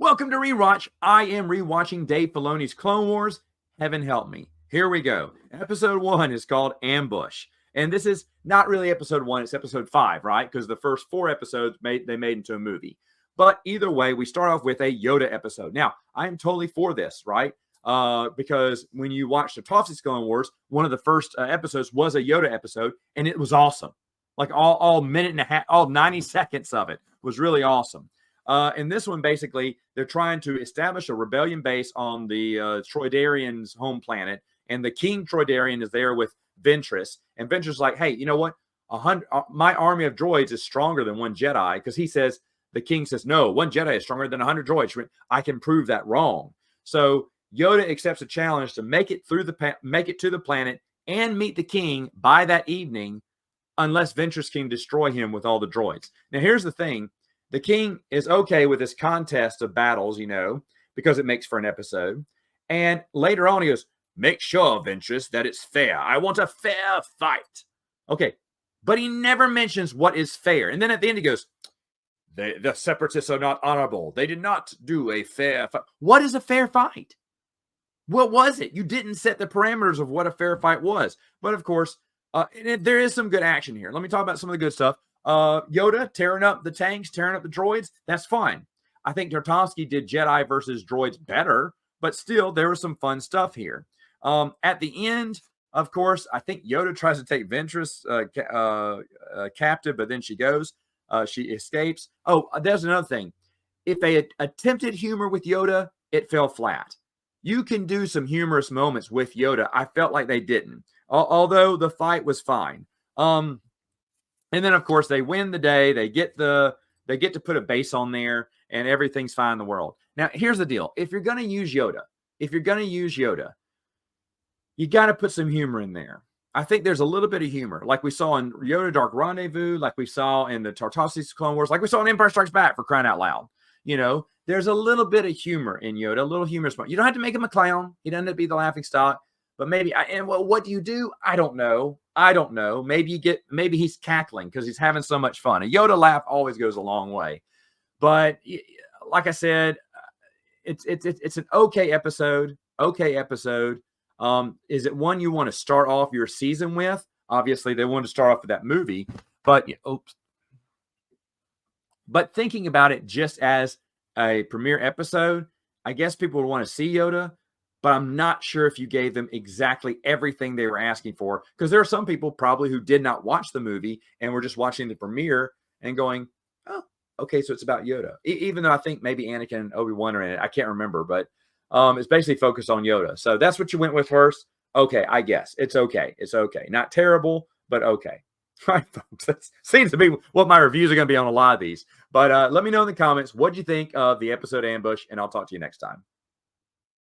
Welcome to Rewatch. I am rewatching Dave Filoni's Clone Wars. Heaven help me. Here we go. Episode 1 is called Ambush. And this is not really episode 1, it's episode 5, right? Because the first 4 episodes they made into a movie. But either way, we start off with a Yoda episode. Now, I am totally for this, right? Because when you watch the Tartakovsky's Clone Wars, one of the first episodes was a Yoda episode, and it was awesome. Like all minute and a half, all 90 seconds of it was really awesome. In this one, basically, they're trying to establish a rebellion base on the Troydarian's home planet, and the King Troydarian is there with Ventress, and Ventress is like, hey, you know what? My army of droids is stronger than one Jedi, because he says, the King says, no, one Jedi is stronger than 100 droids. I can prove that wrong. So Yoda accepts a challenge to make it to the planet and meet the King by that evening, unless Ventress can destroy him with all the droids. Now, here's the thing. The King is okay with this contest of battles, because it makes for an episode. And later on, he goes, make sure, Ventress, that it's fair. I want a fair fight. Okay, but he never mentions what is fair. And then at the end, he goes, the Separatists are not honorable. They did not do a fair fight. What is a fair fight? What was it? You didn't set the parameters of what a fair fight was. But of course, there is some good action here. Let me talk about some of the good stuff. Yoda tearing up the tanks, tearing up the droids. That's fine. I think Tartakovsky did Jedi versus droids better, but still, there was some fun stuff here. At the end, of course, I think Yoda tries to take Ventress captive, but then she goes. She escapes. Oh, there's another thing. If they attempted humor with Yoda, it fell flat. You can do some humorous moments with Yoda. I felt like they didn't, although the fight was fine. And then, of course, they win the day. They get to put a base on there, and everything's fine in the world. Now, here's the deal. If you're going to use Yoda, you got to put some humor in there. I think there's a little bit of humor, like we saw in Yoda Dark Rendezvous, like we saw in the Tartakovsky's Clone Wars, like we saw in Empire Strikes Back, for crying out loud. There's a little bit of humor in Yoda, a little humorous. You don't have to make him a clown. He doesn't have to be the laughing stock. But maybe, what do you do? I don't know. Maybe he's cackling because he's having so much fun. A Yoda laugh always goes a long way. But like I said, it's an okay episode. Is it one you want to start off your season with? Obviously, they wanted to start off with that movie. But thinking about it just as a premiere episode, I guess people would want to see Yoda. But I'm not sure if you gave them exactly everything they were asking for, because there are some people probably who did not watch the movie and were just watching the premiere and going, oh, okay, so it's about Yoda. Even though I think maybe Anakin and Obi-Wan are in it. I can't remember, but it's basically focused on Yoda. So that's what you went with first. Okay, I guess. It's okay. Not terrible, but okay. All right, folks. That seems to be what my reviews are going to be on a lot of these. But let me know in the comments, what do you think of the episode Ambush, and I'll talk to you next time.